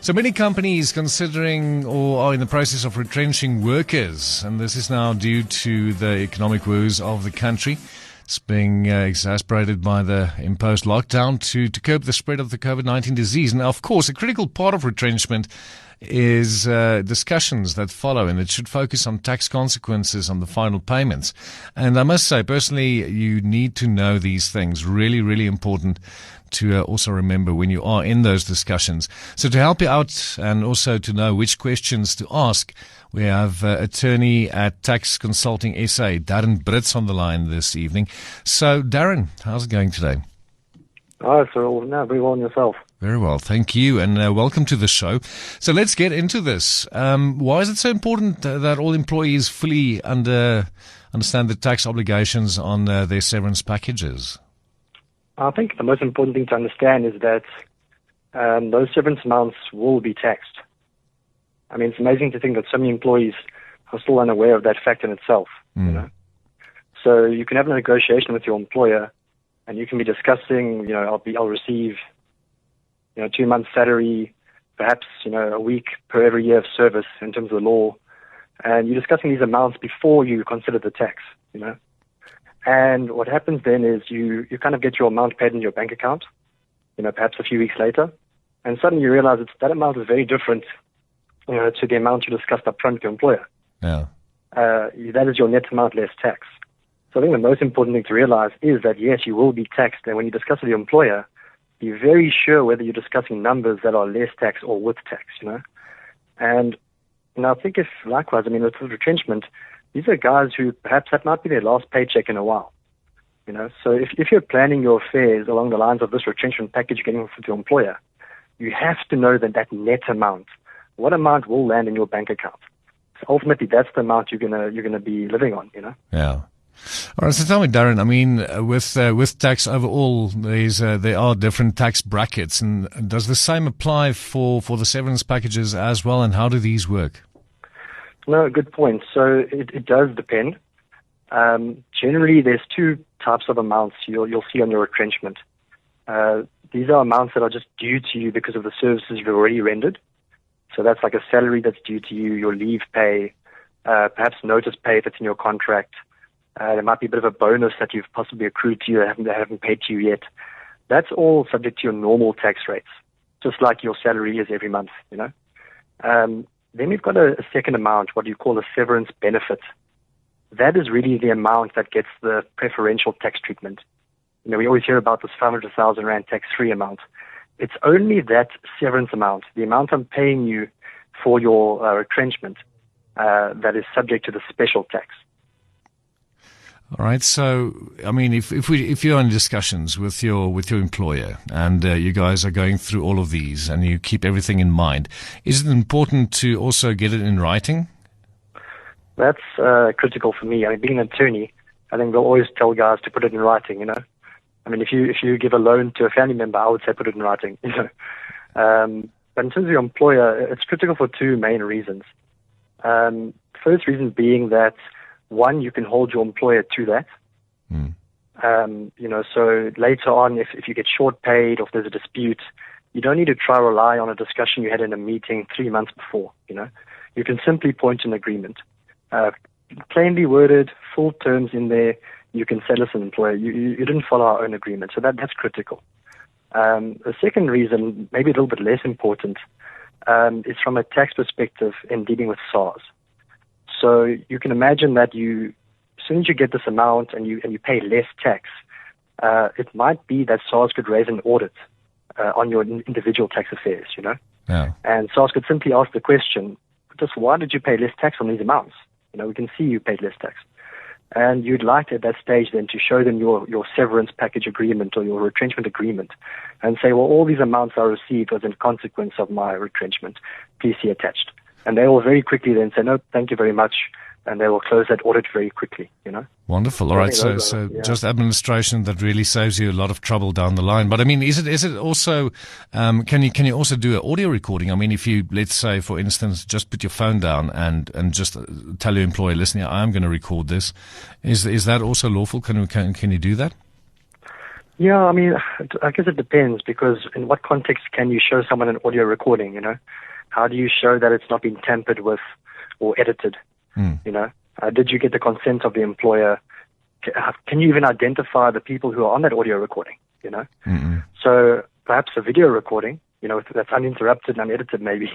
So many companies considering or are in the process of retrenching workers, and this is now due to the economic woes of the country. It's being exacerbated by the imposed lockdown to curb the spread of the COVID-19 disease. And of course, a critical part of retrenchment is discussions that follow, and it should focus on tax consequences on the final payments. And I must say, personally, you need to know these things. Really, really important to also remember when you are in those discussions. So to help you out and also to know which questions to ask, we have attorney at Tax Consulting SA, Darren Britz, on the line this evening. So, Darren, how's it going today? Hi, sir. Very well, and yourself? Very well, thank you, and welcome to the show. So let's get into this. Why is it so important that all employees fully understand the tax obligations on their severance packages? I think the most important thing to understand is that those severance amounts will be taxed. I mean, it's amazing to think that so many employees are still unaware of that fact in itself. You know, so you can have a negotiation with your employer, and you can be discussing, I'll receive, 2 months' salary, perhaps, a week per every year of service in terms of the law, and you're discussing these amounts before you consider the tax. And what happens then is you kind of get your amount paid in your bank account, perhaps a few weeks later, and suddenly you realize that amount is very different, to the amount you discussed up front with your employer. Yeah. That is your net amount less tax. So I think the most important thing to realize is that, yes, you will be taxed, and when you discuss with your employer, be very sure whether you're discussing numbers that are less tax or with tax, And I think if, likewise, with retrenchment, these are guys who perhaps that might be their last paycheck in a while. So if you're planning your affairs along the lines of this retrenchment package you're getting from your employer, you have to know that net amount, what amount will land in your bank account. So ultimately, that's the amount you're gonna be living on. Yeah. All right. So tell me, Darren. With tax overall, there are different tax brackets, and does the same apply for the severance packages as well? And how do these work? No, good point. So it does depend. Generally, there's two types of amounts you'll see on your retrenchment. These are amounts that are just due to you because of the services you've already rendered. So that's like a salary that's due to you, your leave pay, perhaps notice pay if it's in your contract. There might be a bit of a bonus that you've possibly accrued to you that haven't paid to you yet. That's all subject to your normal tax rates, just like your salary is every month. Then we've got a second amount, what you call a severance benefit. That is really the amount that gets the preferential tax treatment. We always hear about this 500,000 Rand tax-free amount. It's only that severance amount, the amount I'm paying you for your retrenchment, that is subject to the special tax. All right. So, if you're in discussions with your employer and you guys are going through all of these and you keep everything in mind, is it important to also get it in writing? That's critical for me. Being an attorney, I think they'll always tell guys to put it in writing. If you give a loan to a family member, I would say put it in writing. But in terms of your employer, it's critical for two main reasons. First reason being that, one, you can hold your employer to that. So later on, if you get short paid or if there's a dispute, you don't need to try to rely on a discussion you had in a meeting 3 months before. You can simply point to an agreement. Plainly worded, full terms in there, you can say, listen, employer, you didn't follow our own agreement. So that's critical. The second reason, maybe a little bit less important, is from a tax perspective in dealing with SARS. So you can imagine that as soon as you get this amount and you pay less tax, it might be that SARS could raise an audit on your individual tax affairs, Yeah. And SARS could simply ask the question, just why did you pay less tax on these amounts? We can see you paid less tax. And you'd like at that stage then to show them your severance package agreement or your retrenchment agreement and say, well, all these amounts I received was in consequence of my retrenchment. Please see attached. And they will very quickly then say, no, thank you very much. And they will close that audit very quickly, Wonderful. All right. So just administration that really saves you a lot of trouble down the line. But is it also, can you also do an audio recording? If you, let's say, for instance, just put your phone down and just tell your employer, listen, I'm going to record this. Is that also lawful? Can you do that? Yeah, I mean, I guess it depends, because in what context can you show someone an audio recording, How do you show that it's not been tampered with or edited, Did you get the consent of the employer? Can you even identify the people who are on that audio recording, Mm-mm. So perhaps a video recording, that's uninterrupted and unedited maybe,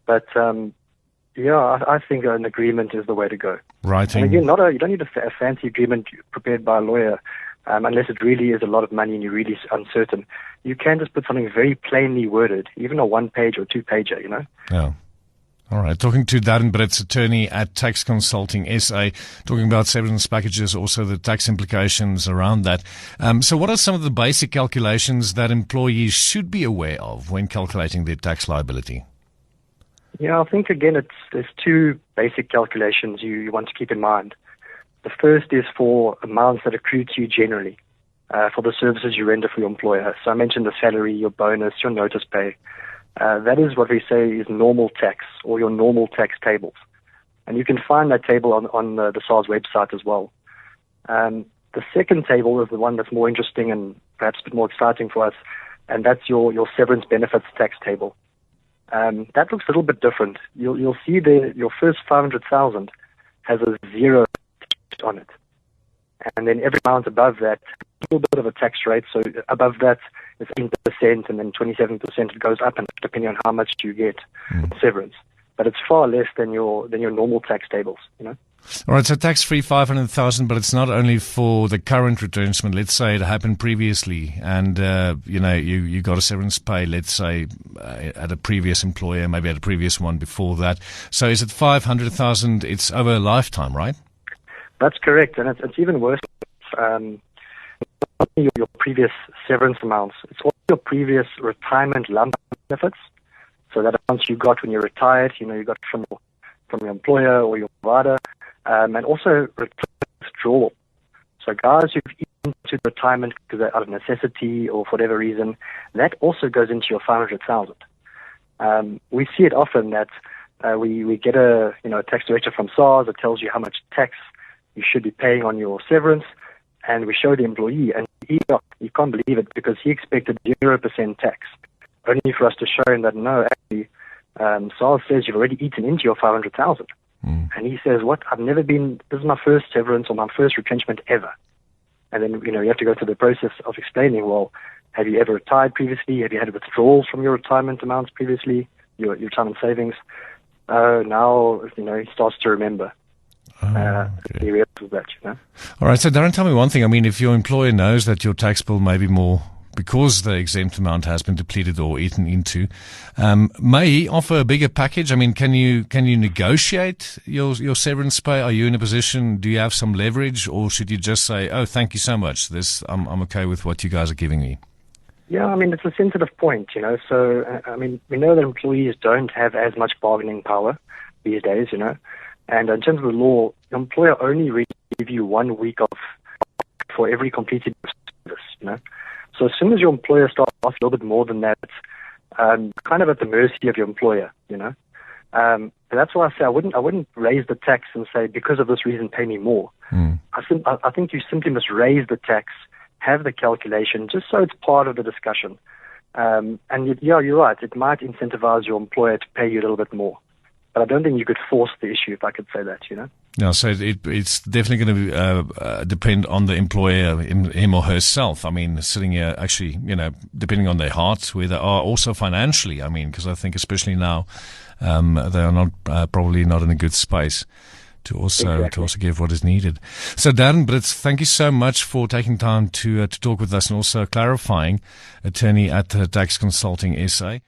But, I think an agreement is the way to go. Writing. And again, you don't need a fancy agreement prepared by a lawyer, unless it really is a lot of money and you're really uncertain. You can just put something very plainly worded, even a 1-page or 2-pager, Yeah. All right. Talking to Darren Britz, attorney at Tax Consulting SA, talking about severance packages, also the tax implications around that. So what are some of the basic calculations that employees should be aware of when calculating their tax liability? Yeah, I think, again, there's two basic calculations you want to keep in mind. The first is for amounts that accrue to you generally, for the services you render for your employer. So I mentioned the salary, your bonus, your notice pay. That is what we say is normal tax, or your normal tax tables. And you can find that table on the SARS website as well. The second table is the one that's more interesting and perhaps a bit more exciting for us, and that's your severance benefits tax table. That looks a little bit different. You'll see there your first 500,000 has a 0 on it, and then every amount above that, a little bit of a tax rate. So above that is 8%, and then 27%. It goes up, and depending on how much you get severance, but it's far less than your normal tax tables. All right, so tax-free 500,000, but it's not only for the current retrenchment. Let's say it happened previously, and you got a severance pay. Let's say at a previous employer, maybe at a previous one before that. So is it 500,000? It's over a lifetime, right? That's correct, and it's even worse. Not only your previous severance amounts, it's also your previous retirement lump benefits. So that amounts you got when you retired, you got from your employer or your provider. And also withdrawal. So guys who've eaten to retirement because they're out of necessity or for whatever reason, that also goes into your 500,000. We see it often that we get a tax directive from SARS that tells you how much tax you should be paying on your severance, and we show the employee, and he can't believe it because he expected 0% tax, only for us to show him that no, actually, SARS says you've already eaten into your 500,000. And he says, what? This is my first severance or my first retrenchment ever. And then, you have to go through the process of explaining, well, have you ever retired previously? Have you had withdrawals from your retirement amounts previously, your retirement savings? Now, he starts to remember. He realizes that, All right, so Darren, tell me one thing. I mean, if your employer knows that your tax bill may be more because the exempt amount has been depleted or eaten into, may he offer a bigger package? I mean, can you negotiate your severance pay? Are you in a position? Do you have some leverage, or should you just say, "Oh, thank you so much. I'm okay with what you guys are giving me"? Yeah, I mean, it's a sensitive point, So, I mean, we know that employees don't have as much bargaining power these days, And in terms of the law, the employer only really gives you 1 week off for every completed service, So as soon as your employer starts off a little bit more than that, kind of at the mercy of your employer, And that's why I say I wouldn't raise the tax and say, because of this reason, pay me more. I think you simply must raise the tax, have the calculation, just so it's part of the discussion. You're right. It might incentivize your employer to pay you a little bit more. But I don't think you could force the issue, if I could say that, No, so it's definitely going to depend on the employer, him or herself. I mean, sitting here, actually, depending on their hearts, where they are, also financially. I mean, because I think especially now, they are not probably not in a good space to also give what is needed. So, Darren Britz, thank you so much for taking time to talk with us and also clarifying, attorney at Tax Consulting SA.